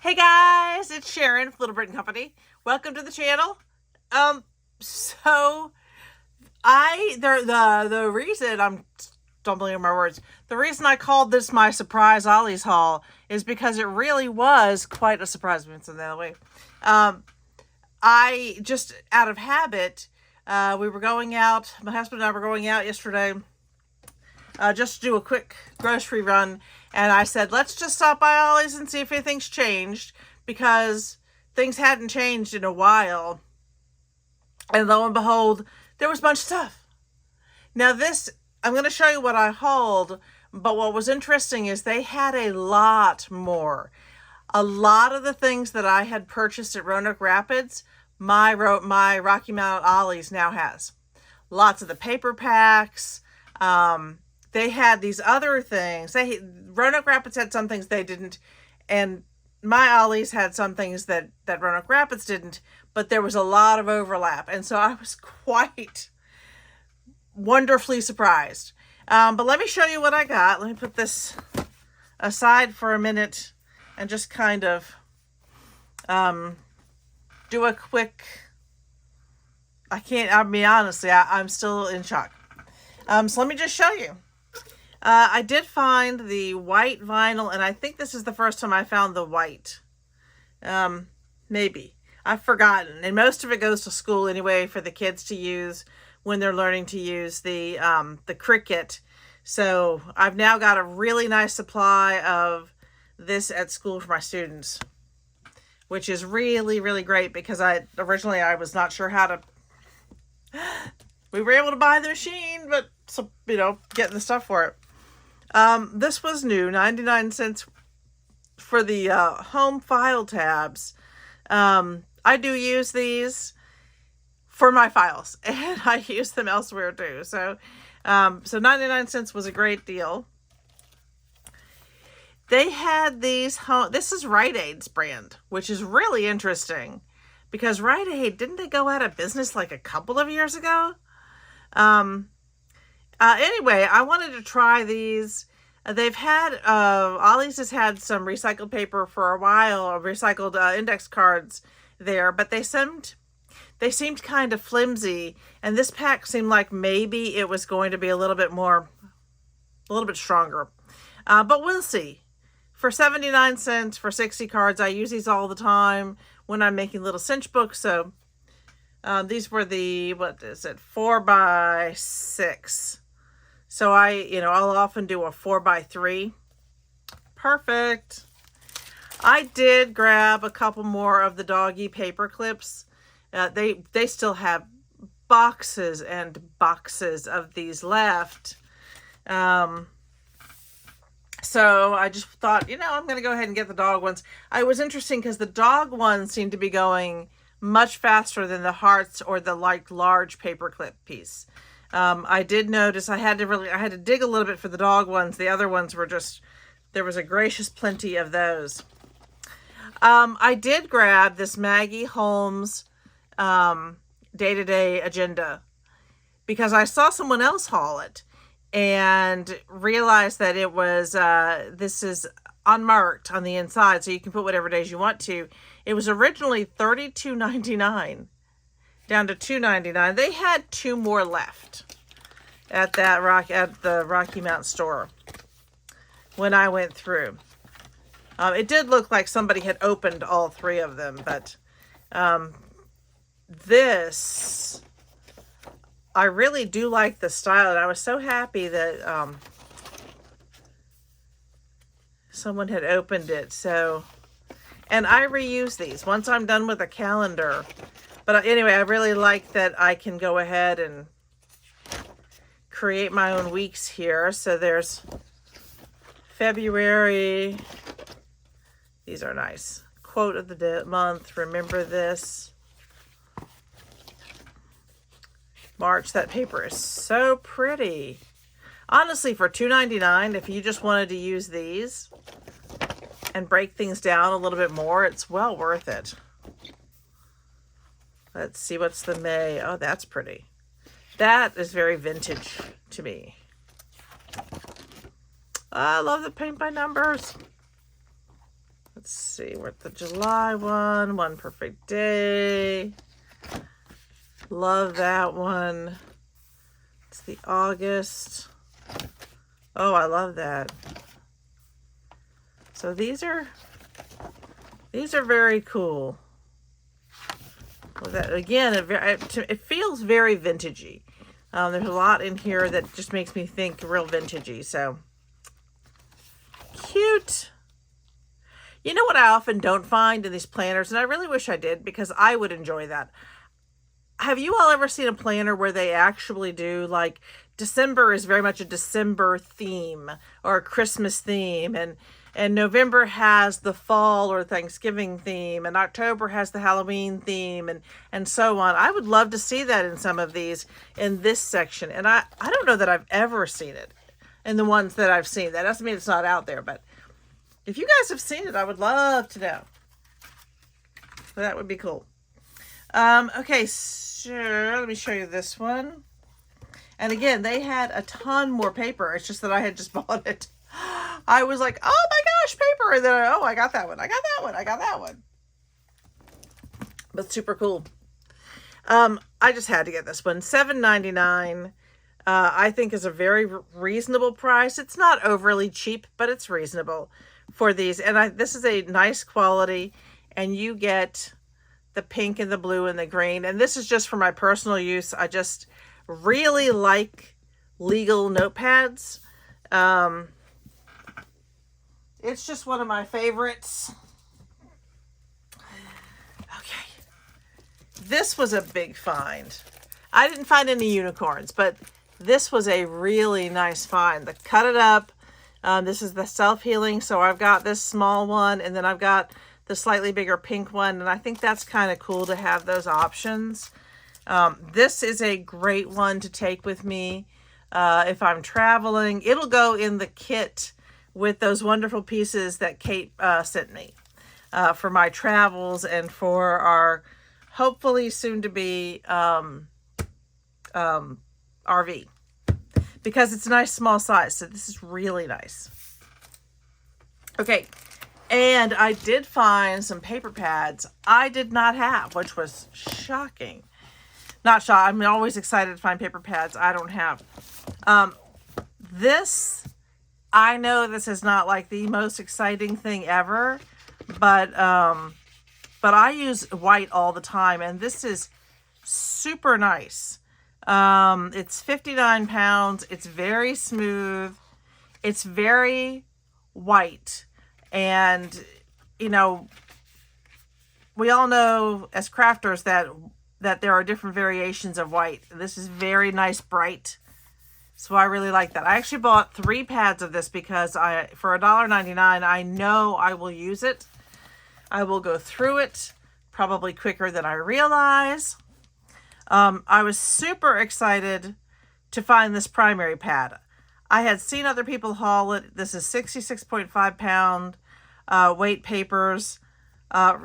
Hey guys, it's Sharon, Little Britain Company. Welcome to the channel. So the reason I'm stumbling over my words, the reason I called this my surprise Ollie's haul is because it really was quite a surprise. So the other way, I just out of habit, we were going out. My husband and I were going out yesterday. Just to do a quick grocery run, and I said, let's just stop by Ollie's and see if anything's changed, because things hadn't changed in a while. And lo and behold, there was a bunch of stuff. Now this, I'm going to show you what I hauled, but what was interesting is they had a lot more. A lot of the things that I had purchased at Roanoke Rapids, my Rocky Mount Ollie's now has. Lots of the paper packs, they had these other things. Roanoke Rapids had some things they didn't, and my Ollie's had some things that Roanoke Rapids didn't, but there was a lot of overlap. And so I was quite wonderfully surprised. But let me show you what I got. Let me put this aside for a minute and just kind of do a quick, honestly, I'm still in shock. So let me just show you. I did find the white vinyl, and I think this is the first time I found the white. Maybe. I've forgotten. And most of it goes to school anyway for the kids to use when they're learning to use the Cricut. So I've now got a really nice supply of this at school for my students, which is really, really great, because originally I was not sure how to... We were able to buy the machine, but, getting the stuff for it. This was new, 99 cents for the home file tabs. I do use these for my files, and I use them elsewhere too. So 99 cents was a great deal. They had these this is Rite Aid's brand, which is really interesting, because Rite Aid, didn't they go out of business like a couple of years ago? Anyway, I wanted to try these. They've had, Ollie's has had some recycled paper for a while, recycled index cards there, but they seemed kind of flimsy, and this pack seemed like maybe it was going to be a little bit stronger. But we'll see. For 79 cents for 60 cards, I use these all the time when I'm making little cinch books. So these were the, 4x6. So I'll often do a 4x3. Perfect. I did grab a couple more of the doggy paper clips. They still have boxes and boxes of these left. So I just thought, I'm going to go ahead and get the dog ones. I was interesting because the dog ones seem to be going much faster than the hearts or the large paper clip piece. I did notice I had to dig a little bit for the dog ones. The other ones were there was a gracious plenty of those. I did grab this Maggie Holmes day-to-day agenda, because I saw someone else haul it and realized that it was, this is unmarked on the inside, so you can put whatever days you want to. It was originally $32.99. Down to $2.99. They had 2 more left at the Rocky Mount store when I went through. It did look like somebody had opened all 3 of them, but this, I really do like the style, and I was so happy that someone had opened it. So, and I reuse these once I'm done with a calendar. But anyway, I really like that I can go ahead and create my own weeks here. So there's February. These are nice. Quote of the month. Remember this. March. That paper is so pretty. Honestly, for $2.99, if you just wanted to use these and break things down a little bit more, it's well worth it. Let's see, what's the May? Oh, that's pretty. That is very vintage to me. I love the paint by numbers. Let's see, we're at the July one, One Perfect Day. Love that one. It's the August. Oh, I love that. So these are very cool. Well, that, again, it feels very vintagey. There's a lot in here that just makes me think real vintagey. So cute. You know what I often don't find in these planners, and I really wish I did because I would enjoy that. Have you all ever seen a planner where they actually do, like, December is very much a December theme or a Christmas theme, and November has the fall or Thanksgiving theme, and October has the Halloween theme, and so on. I would love to see that in some of these in this section, and I don't know that I've ever seen it in the ones that I've seen. That doesn't mean it's not out there, but if you guys have seen it, I would love to know. That would be cool. Okay, so let me show you this one. And again, they had a ton more paper. It's just that I had just bought it. I was like, oh my gosh, paper. And then, I got that one. I got that one. I got that one. But super cool. I just had to get this one. $7.99. I think is a very reasonable price. It's not overly cheap, but it's reasonable for these. And this is a nice quality. And you get the pink and the blue and the green. And this is just for my personal use. I just really like legal notepads. It's just one of my favorites. Okay. This was a big find. I didn't find any unicorns, but this was a really nice find. The Cut It Up. This is the self-healing. So I've got this small one, and then I've got the slightly bigger pink one. And I think that's kind of cool to have those options. This is a great one to take with me if I'm traveling. It'll go in the kit with those wonderful pieces that Kate sent me for my travels and for our hopefully soon to be RV, because it's a nice small size. So this is really nice. Okay. And I did find some paper pads I did not have, which was shocking. Not shocking. I'm always excited to find paper pads I don't have. I know this is not like the most exciting thing ever, but I use white all the time, and this is super nice. It's 59 pounds. It's very smooth. It's very white. And, you know, we all know as crafters that there are different variations of white. This is very nice, bright. So I really like that. I actually bought 3 pads of this because for $1.99, I know I will use it. I will go through it probably quicker than I realize. I was super excited to find this primary pad. I had seen other people haul it. This is 66.5 pound weight papers.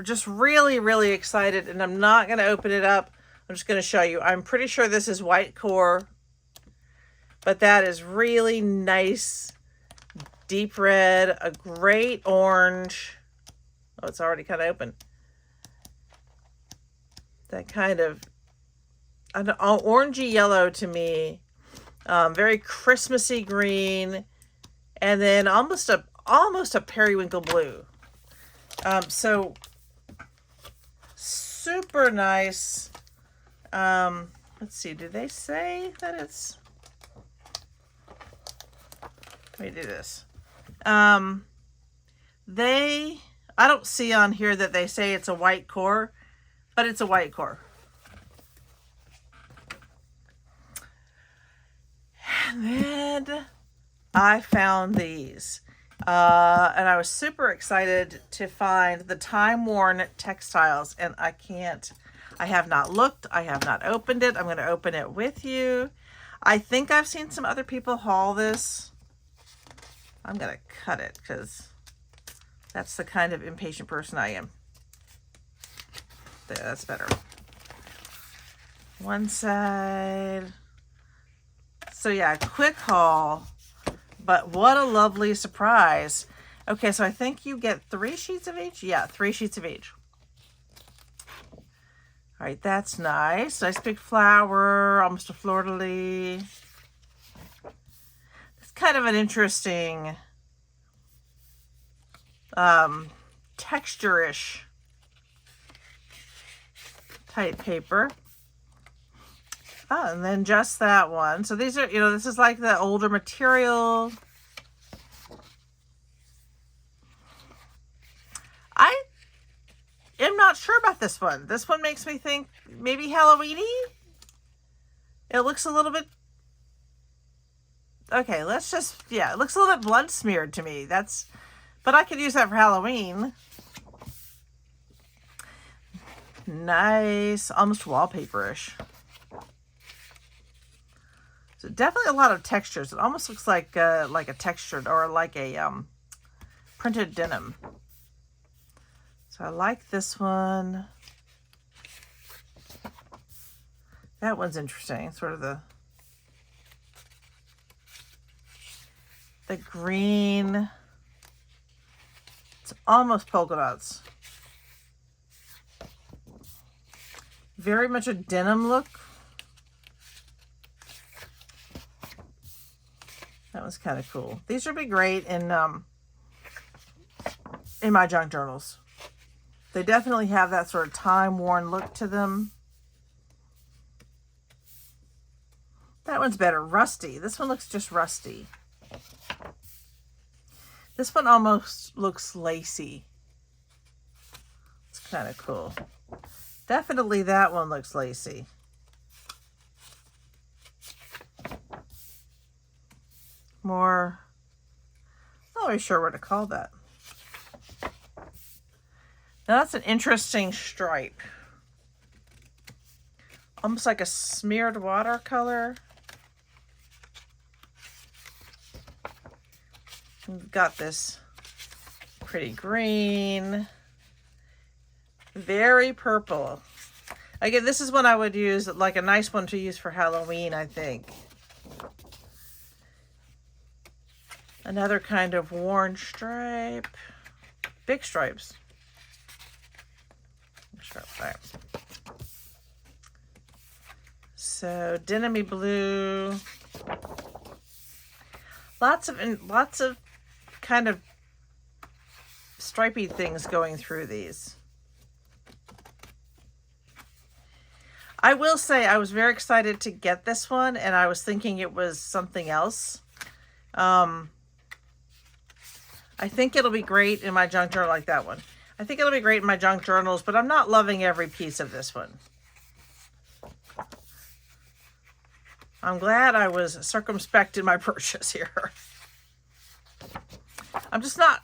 Just really, really excited. And I'm not going to open it up. I'm just going to show you. I'm pretty sure this is white core. But that is really nice. Deep red. A great orange. Oh, it's already kind of open. That kind of orangey yellow to me. Very Christmassy green. And then almost a periwinkle blue. So super nice. Let's see, do they say that it's, let me do this. I don't see on here that they say it's a white core, but it's a white core. And then I found these. And I was super excited to find the Timeworn textiles. And I have not looked. I have not opened it. I'm going to open it with you. I think I've seen some other people haul this. I'm going to cut it because that's the kind of impatient person I am. There, that's better. One side. So yeah, quick haul. But what a lovely surprise. Okay, so I think you get 3 sheets of each. Yeah, 3 sheets of each. All right, that's nice. Nice big flower, almost a fleur-de-lis. It's kind of an interesting texture-ish type paper. Oh, and then just that one. So these are, this is like the older material. I am not sure about this one. This one makes me think maybe Halloween-y. It looks a little bit... Okay, let's just... Yeah, it looks a little bit blood smeared to me. But I could use that for Halloween. Nice. Almost wallpaper-ish. So definitely a lot of textures. It almost looks like a textured or like a printed denim. So I like this one. That one's interesting. Sort of the green. It's almost polka dots. Very much a denim look. That was kind of cool. These would be great in my junk journals. They definitely have that sort of time-worn look to them. That one's better. Rusty. This one looks just rusty. This one almost looks lacy. It's kind of cool. Definitely that one looks lacy. More, not really sure what to call that. Now that's an interesting stripe. Almost like a smeared watercolor. We've got this pretty green. Very purple. Again, this is one I would use, like a nice one to use for Halloween, I think. Another kind of worn stripe. Big stripes. There. So denim-y blue. Lots of kind of stripy things going through these. I will say I was very excited to get this one, and I was thinking it was something else. I think it'll be great in my junk journal, like that one. I think it'll be great in my junk journals, but I'm not loving every piece of this one. I'm glad I was circumspect in my purchase here. I'm just not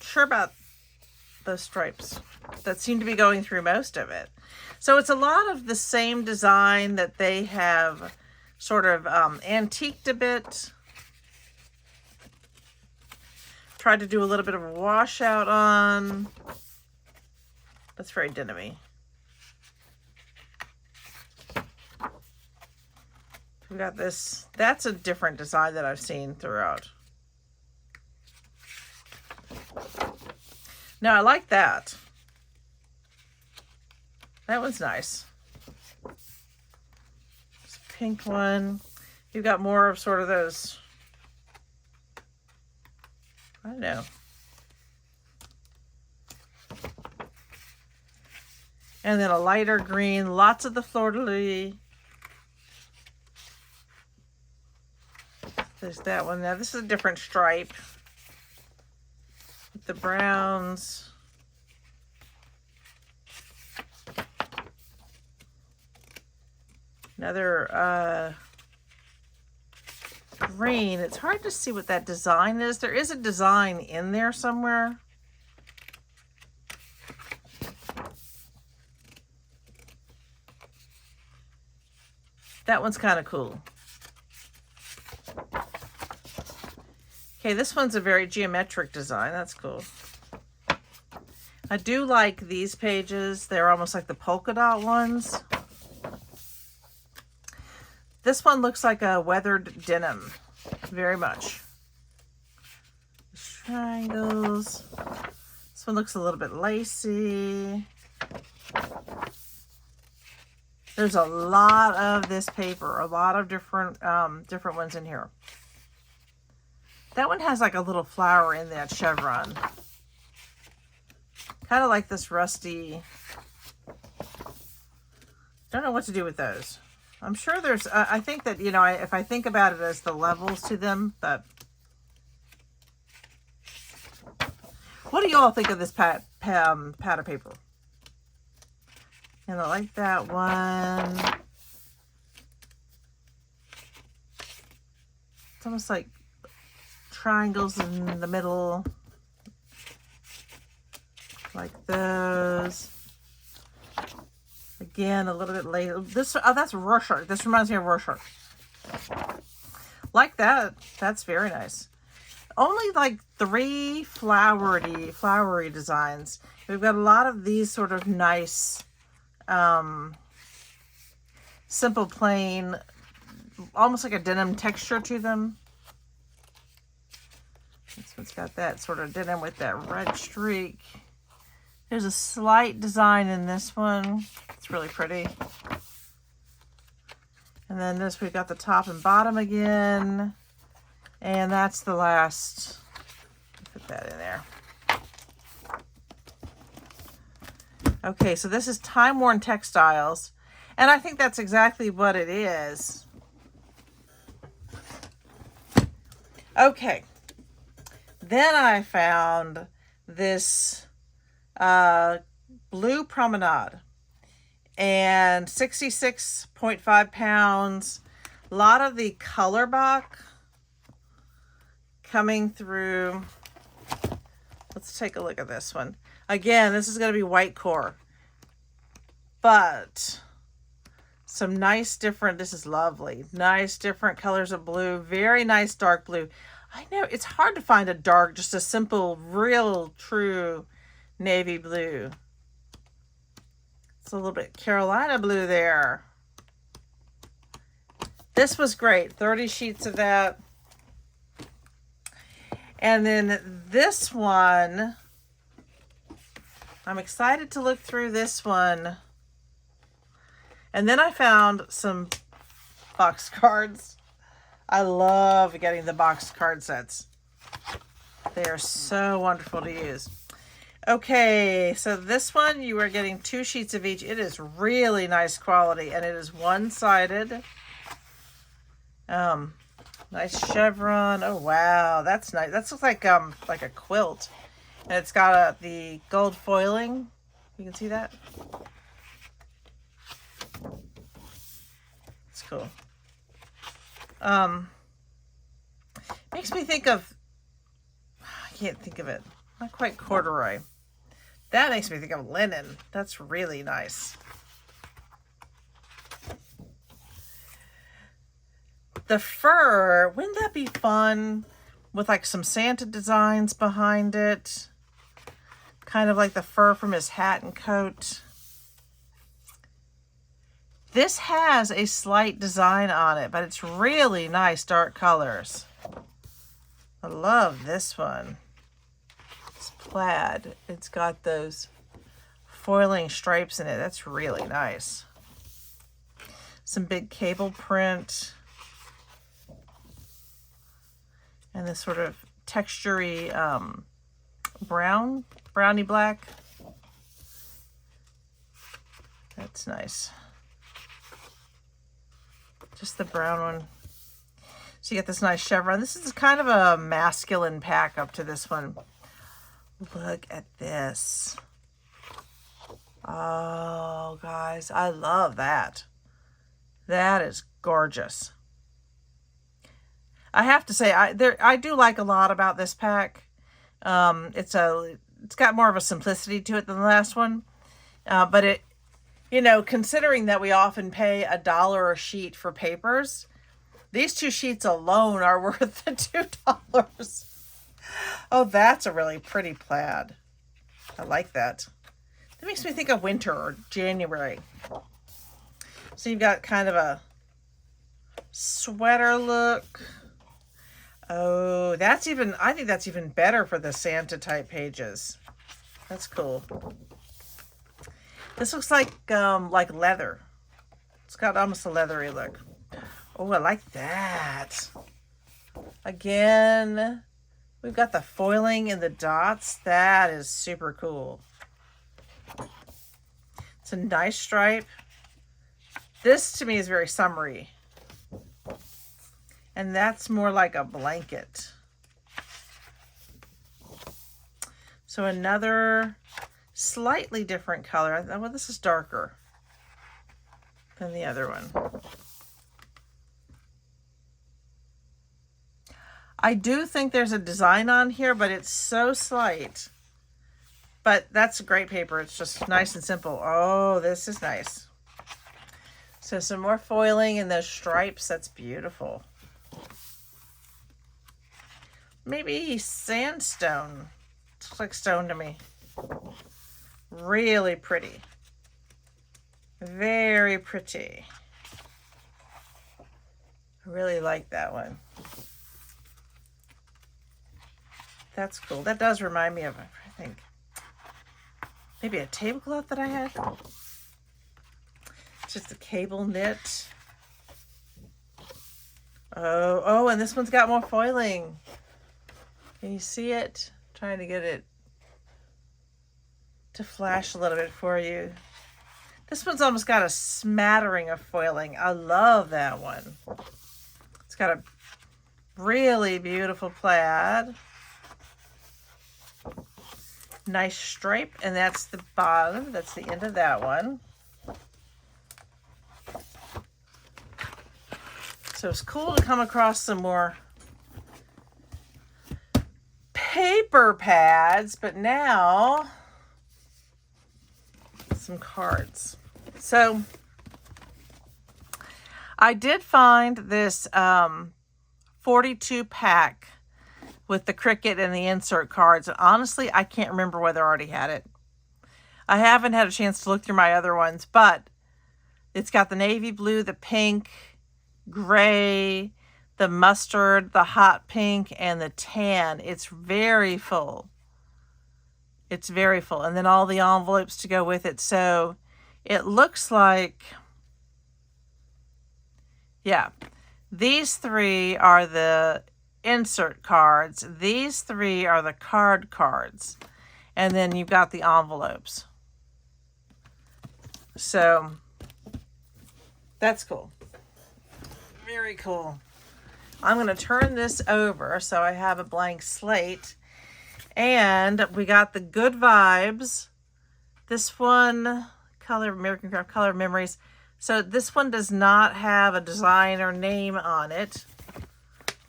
sure about those stripes that seem to be going through most of it. So it's a lot of the same design that they have sort of antiqued a bit. Tried to do a little bit of a washout on. That's very denim-y. We got this. That's a different design that I've seen throughout. Now I like that. That one's nice. This pink one. You've got more of sort of those, I don't know. And then a lighter green, lots of the fleur-de-lis. There's that one. Now this is a different stripe. With the browns. Another green. It's hard to see what that design is. There is a design in there somewhere. That one's kind of cool. Okay, this one's a very geometric design. That's cool. I do like these pages. They're almost like the polka dot ones. This one looks like a weathered denim. Very much. triangles. This one looks a little bit lacy. There's a lot of this paper, a lot of different ones in here. That one has like a little flower in that chevron. Kind of like this rusty. Don't know what to do with those. I'm sure there's, I think that, you know, if I think about it as the levels to them, but what do you all think of this powder paper? And I like that one. It's almost like triangles in the middle. Like those. Again, a little bit later. This, oh, that's Rorschach. This reminds me of Rorschach. Like that. That's very nice. Only like 3 flowery designs. We've got a lot of these sort of nice, simple, plain, almost like a denim texture to them. This one's got that sort of denim with that red streak. There's a slight design in this one. It's really pretty. And then this, we've got the top and bottom again. And that's the last. Put that in there. Okay, so this is Timeworn Textiles. And I think that's exactly what it is. Okay. Then I found this blue promenade. And 66.5 pounds. A lot of the color box coming through. Let's take a look at this one. Again, this is going to be white core. But some nice different, this is lovely. Nice different colors of blue. Very nice dark blue. I know it's hard to find a dark, just a simple, real, true navy blue. It's a little bit Carolina blue there. This was great. 30 sheets of that. And then this one, I'm excited to look through this one. And then I found some box cards. I love getting the box card sets. They are so wonderful to use. Okay, so this one, you are getting 2 sheets of each. It is really nice quality, and it is one-sided. Nice chevron. Oh, wow, that's nice. That looks like a quilt. And it's got the gold foiling. You can see that? It's cool. Makes me think of, I can't think of it. Not quite corduroy. That makes me think of linen. That's really nice. The fur, wouldn't that be fun with like some Santa designs behind it? Kind of like the fur from his hat and coat. This has a slight design on it, but it's really nice dark colors. I love this one. It's plaid. It's got those foiling stripes in it. That's really nice. Some big cable print. And this sort of textury brownie black. That's nice. Just the brown one. So you get this nice chevron. This is kind of a masculine pack up to this one. Look at this. Oh, guys, I love that. That is gorgeous. I have to say, I do like a lot about this pack. It's got more of a simplicity to it than the last one. But it, you know, considering that we often pay $1 a sheet for papers, these 2 sheets alone are worth the $2. Oh, that's a really pretty plaid. I like that. That makes me think of winter or January. So you've got kind of a sweater look. Oh, that's even, I think that's even better for the Santa type pages. That's cool. This looks like leather. It's got almost a leathery look. Oh, I like that. Again, we've got the foiling and the dots. That is super cool. It's a nice stripe. This to me is very summery. And that's more like a blanket. So another slightly different color. Well, this is darker than the other one. I do think there's a design on here, but it's so slight. But that's a great paper. It's just nice and simple. Oh, this is nice. So some more foiling and those stripes. That's beautiful. Maybe sandstone. Looks like stone to me. Really pretty. Very pretty. I really like that one. That's cool. That does remind me of, I think, maybe a tablecloth that I had. It's just a cable knit. Oh, and this one's got more foiling. Can you see it? I'm trying to get it to flash a little bit for you. This one's almost got a smattering of foiling. I love that one. It's got a really beautiful plaid. Nice stripe, and that's the bottom. That's the end of that one. So it's cool to come across some more paper pads, but now some cards. So I did find this 42 pack with the Cricut and the insert cards. And honestly, I can't remember whether I already had it. I haven't had a chance to look through my other ones, but it's got the navy blue, the pink, gray, the mustard, the hot pink, and the tan. It's very full. It's very full. And then all the envelopes to go with it. So it looks like, yeah, these three are the insert cards. These three are the card cards. And then you've got the envelopes. So that's cool. Very cool. I'm going to turn this over so I have a blank slate. And we got the Good Vibes. This one, American Craft Color Memories. So this one does not have a design or name on it.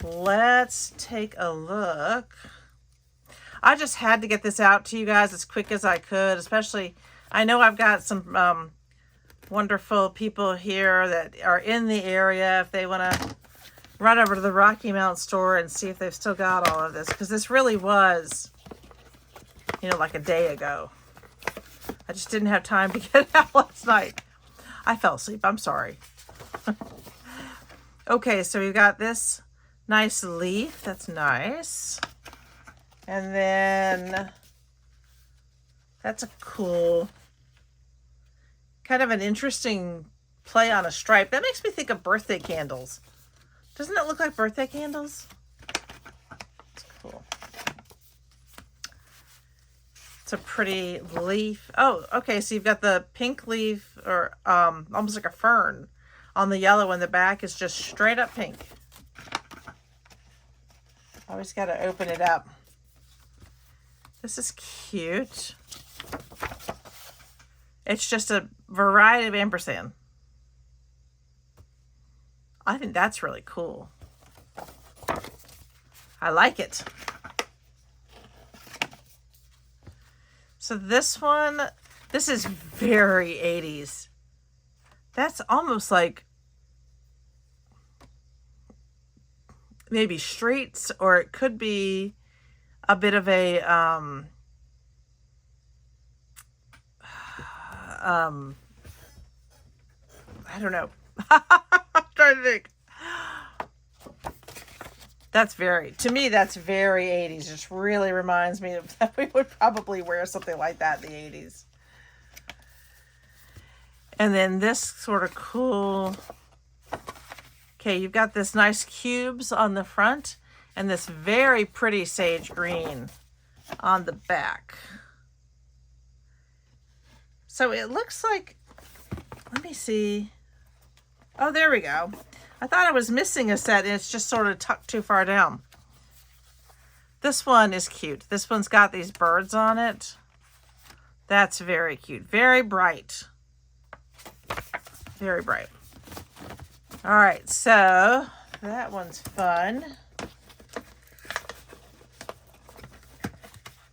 Let's take a look. I just had to get this out to you guys as quick as I could, especially, I know I've got some wonderful people here that are in the area. If they want to run over to the Rocky Mount store and see if they've still got all of this, because this really was, you know, like a day ago. I just didn't have time to get it out last night. I fell asleep. I'm sorry. Okay, so we've got this nice leaf. That's nice. And then that's a cool, kind of an interesting play on a stripe. That makes me think of birthday candles. Doesn't it look like birthday candles? It's cool. It's a pretty leaf. Oh, okay. So you've got the pink leaf, or almost like a fern, on the yellow, and the back is just straight up pink. Always got to open it up. This is cute. It's just a variety of ampersand. I think that's really cool. I like it. So this one, this is very 80s. That's almost like maybe streets, or it could be a bit of a I don't know. I'm trying to think. That's to me, that's very 80s. Just really reminds me of that we would probably wear something like that in the 80s. And then this sort of cool, okay, you've got this nice cubes on the front and this very pretty sage green on the back. So it looks like, let me see. Oh, there we go. I thought I was missing a set and it's just sort of tucked too far down. This one is cute. This one's got these birds on it. That's very cute. Very bright. Very bright. All right, so that one's fun.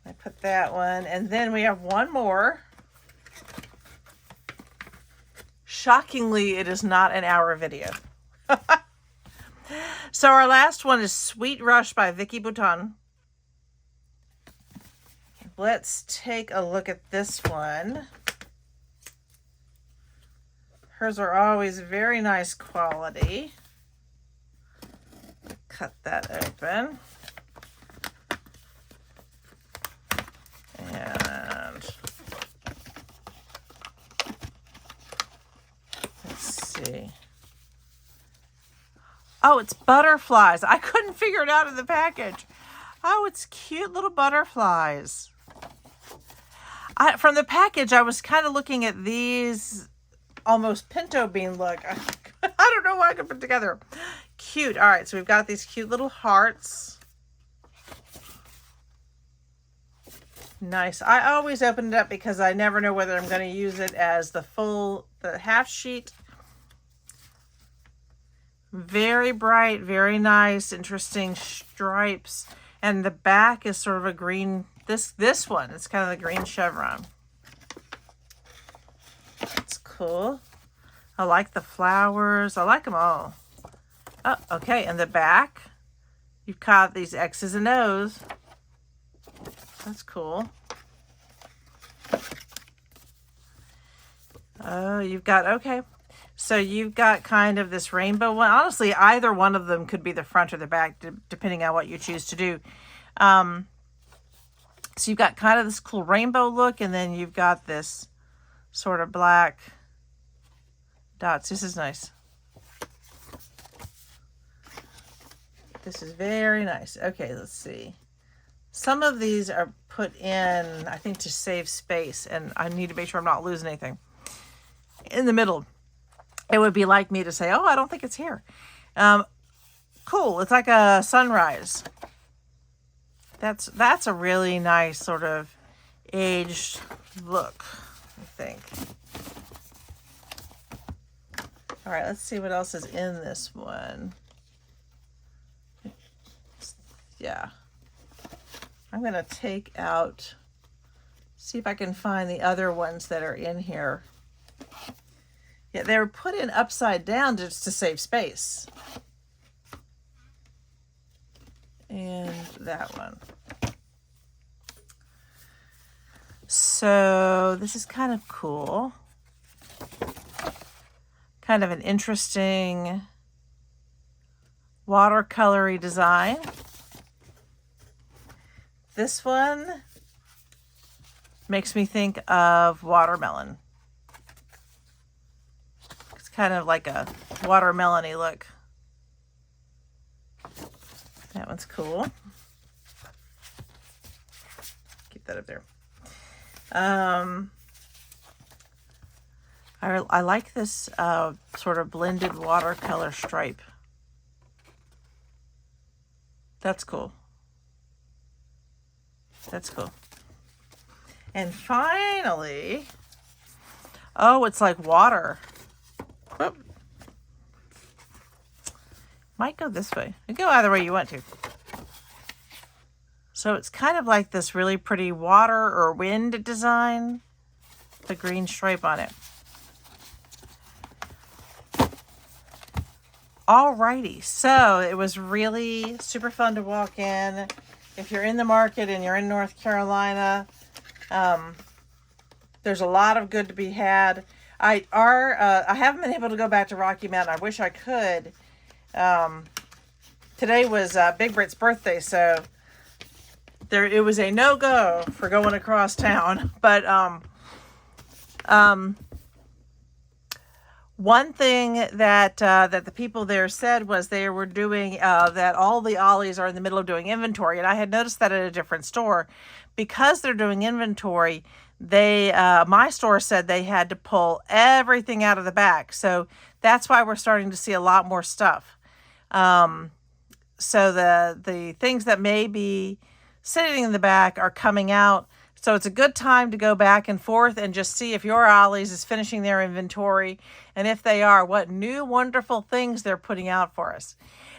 I put that one, and then we have one more. Shockingly, it is not an hour video. So our last one is Sweet Rush by Vicky Bouton. Let's take a look at this one. Hers are always very nice quality. Cut that open. And let's see. Oh, it's butterflies. I couldn't figure it out in the package. Oh, it's cute little butterflies. From the package, I was kind of looking at these almost pinto bean look. I don't know why I could put together. Cute. All right, so we've got these cute little hearts. Nice. I always open it up because I never know whether I'm going to use it as the half sheet. Very bright, very nice, interesting stripes. And the back is sort of a green, this one, it's kind of the green chevron. It's cool. I like the flowers. I like them all. Oh, okay. And the back, you've got these X's and O's. That's cool. Oh, you've got, okay. So you've got kind of this rainbow one. Honestly, either one of them could be the front or the back, depending on what you choose to do. So you've got kind of this cool rainbow look, and then you've got this sort of black dots. This is nice. This is very nice. Okay, let's see. Some of these are put in, I think, to save space, and I need to make sure I'm not losing anything. In the middle, it would be like me to say, oh, I don't think it's here. Cool. It's like a sunrise. That's a really nice sort of aged look, I think. All right, let's see what else is in this one. Yeah. I'm going to take out, see if I can find the other ones that are in here. Yeah, they were put in upside down just to save space. And that one. So this is kind of cool. Kind of an interesting watercolory design. This one makes me think of watermelon. It's kind of like a watermelon-y look. That one's cool. Keep that up there. I like this sort of blended watercolor stripe. That's cool. That's cool. And finally, oh, it's like water. Whoop. Might go this way. You go either way you want to. So it's kind of like this really pretty water or wind design. The green stripe on it. Alrighty, so it was really super fun to walk in. If you're in the market and you're in North Carolina, there's a lot of good to be had. I haven't been able to go back to Rocky Mount. I wish I could. today was Big Brit's birthday, so it was a no-go for going across town. But one thing that that the people there said was they were doing that all the Ollies are in the middle of doing inventory, and I had noticed that at a different store. Because they're doing inventory, they my store said they had to pull everything out of the back, so that's why we're starting to see a lot more stuff. So the things that may be sitting in the back are coming out. So it's a good time to go back and forth and just see if your Ollie's is finishing their inventory, and if they are, what new wonderful things they're putting out for us.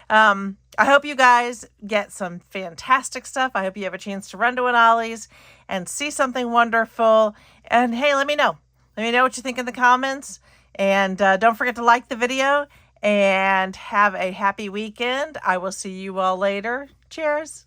I hope you guys get some fantastic stuff. I hope you have a chance to run to an Ollie's and see something wonderful. And hey, let me know. Let me know what you think in the comments. And don't forget to like the video and have a happy weekend. I will see you all later. Cheers.